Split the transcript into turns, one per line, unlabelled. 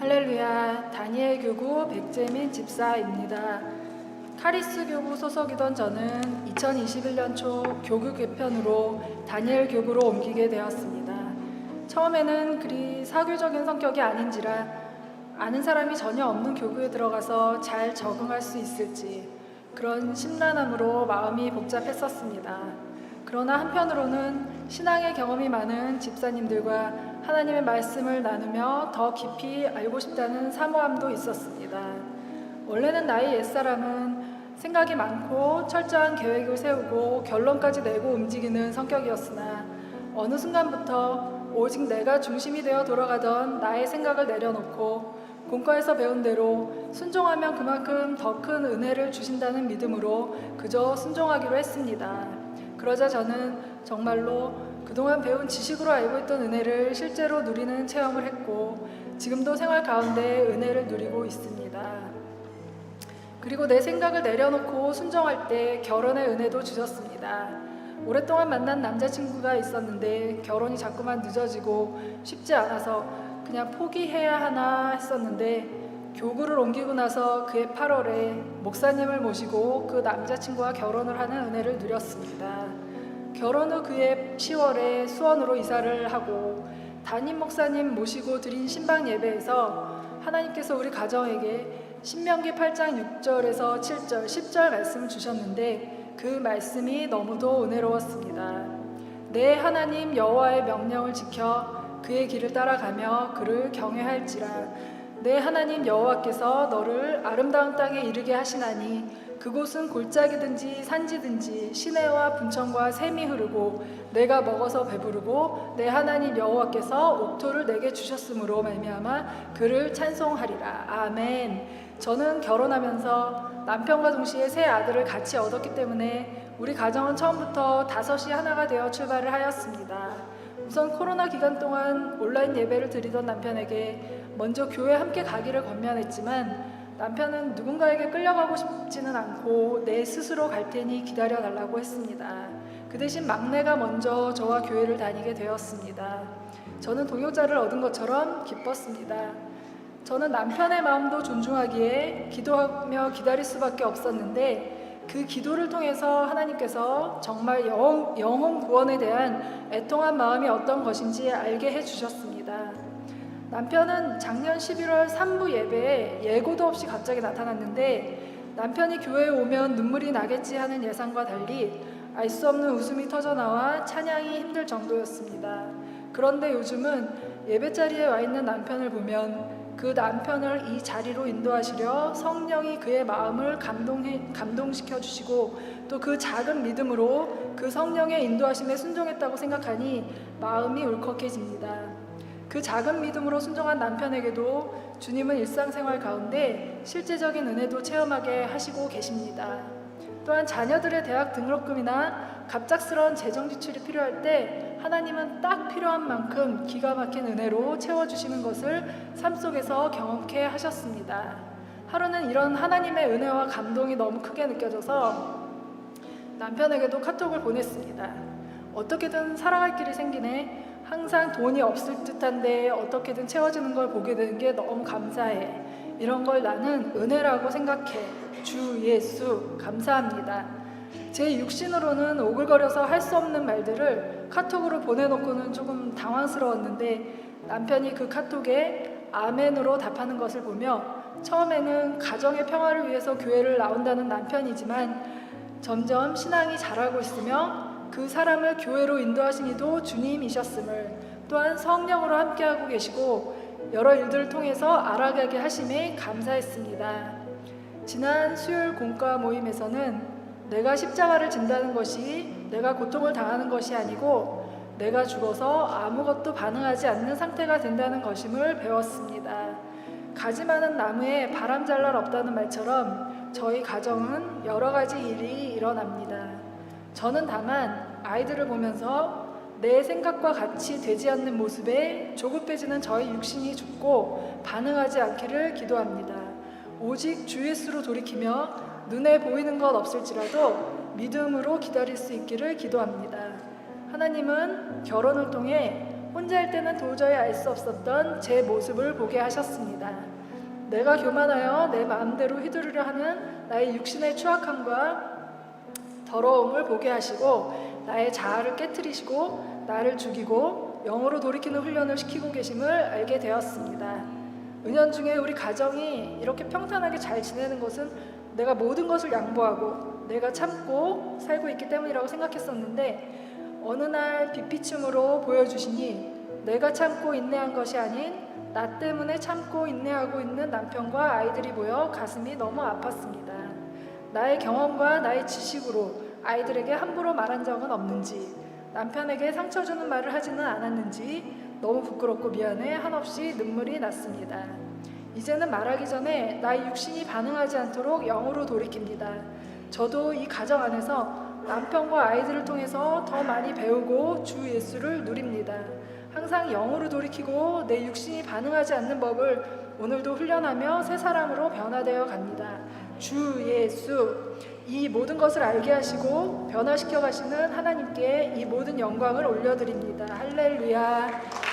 할렐루야, 다니엘 교구 백재민 집사입니다. 카리스 교구 소속이던 저는 2021년 초 교구 개편으로 다니엘 교구로 옮기게 되었습니다. 처음에는 그리 사교적인 성격이 아닌지라 아는 사람이 전혀 없는 교구에 들어가서 잘 적응할 수 있을지 그런 심란함으로 마음이 복잡했었습니다. 그러나 한편으로는 신앙의 경험이 많은 집사님들과 하나님의 말씀을 나누며 더 깊이 알고 싶다는 사모함도 있었습니다. 원래는 나의 옛사람은 생각이 많고 철저한 계획을 세우고 결론까지 내고 움직이는 성격이었으나 어느 순간부터 오직 내가 중심이 되어 돌아가던 나의 생각을 내려놓고 공과에서 배운 대로 순종하면 그만큼 더 큰 은혜를 주신다는 믿음으로 그저 순종하기로 했습니다. 그러자 저는 정말로 그동안 배운 지식으로 알고 있던 은혜를 실제로 누리는 체험을 했고 지금도 생활 가운데 은혜를 누리고 있습니다. 그리고 내 생각을 내려놓고 순종할 때 결혼의 은혜도 주셨습니다. 오랫동안 만난 남자친구가 있었는데 결혼이 자꾸만 늦어지고 쉽지 않아서 그냥 포기해야 하나 했었는데 교구를 옮기고 나서 그해 8월에 목사님을 모시고 그 남자친구와 결혼을 하는 은혜를 누렸습니다. 결혼 후 그해 10월에 수원으로 이사를 하고 담임 목사님 모시고 드린 신방 예배에서 하나님께서 우리 가정에게 신명기 8장 6절에서 7절, 10절 말씀을 주셨는데 그 말씀이 너무도 은혜로웠습니다. 내 하나님 여호와의 명령을 지켜 그의 길을 따라가며 그를 경외할지라. 내 하나님 여호와께서 너를 아름다운 땅에 이르게 하시나니 그곳은 골짜기든지 산지든지 시내와 분천과 샘이 흐르고 내가 먹어서 배부르고 내 하나님 여호와께서 옥토를 내게 주셨으므로 말미암아 그를 찬송하리라. 아멘. 저는 결혼하면서 남편과 동시에 세 아들을 같이 얻었기 때문에 우리 가정은 처음부터 다섯이 하나가 되어 출발을 하였습니다. 우선 코로나 기간 동안 온라인 예배를 드리던 남편에게 먼저 교회 함께 가기를 권면했지만 남편은 누군가에게 끌려가고 싶지는 않고 내 스스로 갈 테니 기다려달라고 했습니다. 그 대신 막내가 먼저 저와 교회를 다니게 되었습니다. 저는 동역자를 얻은 것처럼 기뻤습니다. 저는 남편의 마음도 존중하기에 기도하며 기다릴 수밖에 없었는데 그 기도를 통해서 하나님께서 정말 영혼 구원에 대한 애통한 마음이 어떤 것인지 알게 해주셨습니다. 남편은 작년 11월 3부 예배에 예고도 없이 갑자기 나타났는데 남편이 교회에 오면 눈물이 나겠지 하는 예상과 달리 알 수 없는 웃음이 터져나와 찬양이 힘들 정도였습니다. 그런데 요즘은 예배자리에 와 있는 남편을 보면 그 남편을 이 자리로 인도하시려 성령이 그의 마음을 감동시켜 주시고 또 그 작은 믿음으로 그 성령의 인도하심에 순종했다고 생각하니 마음이 울컥해집니다. 그 작은 믿음으로 순종한 남편에게도 주님은 일상생활 가운데 실제적인 은혜도 체험하게 하시고 계십니다. 또한 자녀들의 대학 등록금이나 갑작스러운 재정 지출이 필요할 때 하나님은 딱 필요한 만큼 기가 막힌 은혜로 채워주시는 것을 삶 속에서 경험케 하셨습니다. 하루는 이런 하나님의 은혜와 감동이 너무 크게 느껴져서 남편에게도 카톡을 보냈습니다. 어떻게든 살아갈 길이 생기네. 항상 돈이 없을 듯한데 어떻게든 채워지는 걸 보게 되는 게 너무 감사해. 이런 걸 나는 은혜라고 생각해. 주 예수 감사합니다. 제 육신으로는 오글거려서 할 수 없는 말들을 카톡으로 보내놓고는 조금 당황스러웠는데 남편이 그 카톡에 아멘으로 답하는 것을 보며 처음에는 가정의 평화를 위해서 교회를 나온다는 남편이지만 점점 신앙이 자라고 있으며 그 사람을 교회로 인도하신 이도 주님이셨음을 또한 성령으로 함께하고 계시고 여러 일들을 통해서 알아가게 하심에 감사했습니다. 지난 수요일 공과 모임에서는 내가 십자가를 진다는 것이 내가 고통을 당하는 것이 아니고 내가 죽어서 아무것도 반응하지 않는 상태가 된다는 것임을 배웠습니다. 가지 많은 나무에 바람 잘 날 없다는 말처럼 저희 가정은 여러 가지 일이 일어납니다. 저는 다만 아이들을 보면서 내 생각과 같이 되지 않는 모습에 조급해지는 저희 육신이 죽고 반응하지 않기를 기도합니다. 오직 주 예수로 돌이키며 눈에 보이는 것 없을지라도 믿음으로 기다릴 수 있기를 기도합니다. 하나님은 결혼을 통해 혼자일 때는 도저히 알 수 없었던 제 모습을 보게 하셨습니다. 내가 교만하여 내 마음대로 휘두르려 하는 나의 육신의 추악함과 더러움을 보게 하시고 나의 자아를 깨트리시고 나를 죽이고 영으로 돌이키는 훈련을 시키고 계심을 알게 되었습니다. 은연중에 우리 가정이 이렇게 평탄하게 잘 지내는 것은 내가 모든 것을 양보하고 내가 참고 살고 있기 때문이라고 생각했었는데 어느 날 빛비춤으로 보여주시니 내가 참고 인내한 것이 아닌 나 때문에 참고 인내하고 있는 남편과 아이들이 보여 가슴이 너무 아팠습니다. 나의 경험과 나의 지식으로 아이들에게 함부로 말한 적은 없는지, 남편에게 상처 주는 말을 하지는 않았는지 너무 부끄럽고 미안해 한없이 눈물이 났습니다. 이제는 말하기 전에 나의 육신이 반응하지 않도록 영으로 돌이킵니다. 저도 이 가정 안에서 남편과 아이들을 통해서 더 많이 배우고 주 예수를 누립니다. 항상 영으로 돌이키고 내 육신이 반응하지 않는 법을 오늘도 훈련하며 새 사람으로 변화되어 갑니다. 주 예수, 이 모든 것을 알게 하시고 변화시켜 가시는 하나님께 이 모든 영광을 올려드립니다. 할렐루야.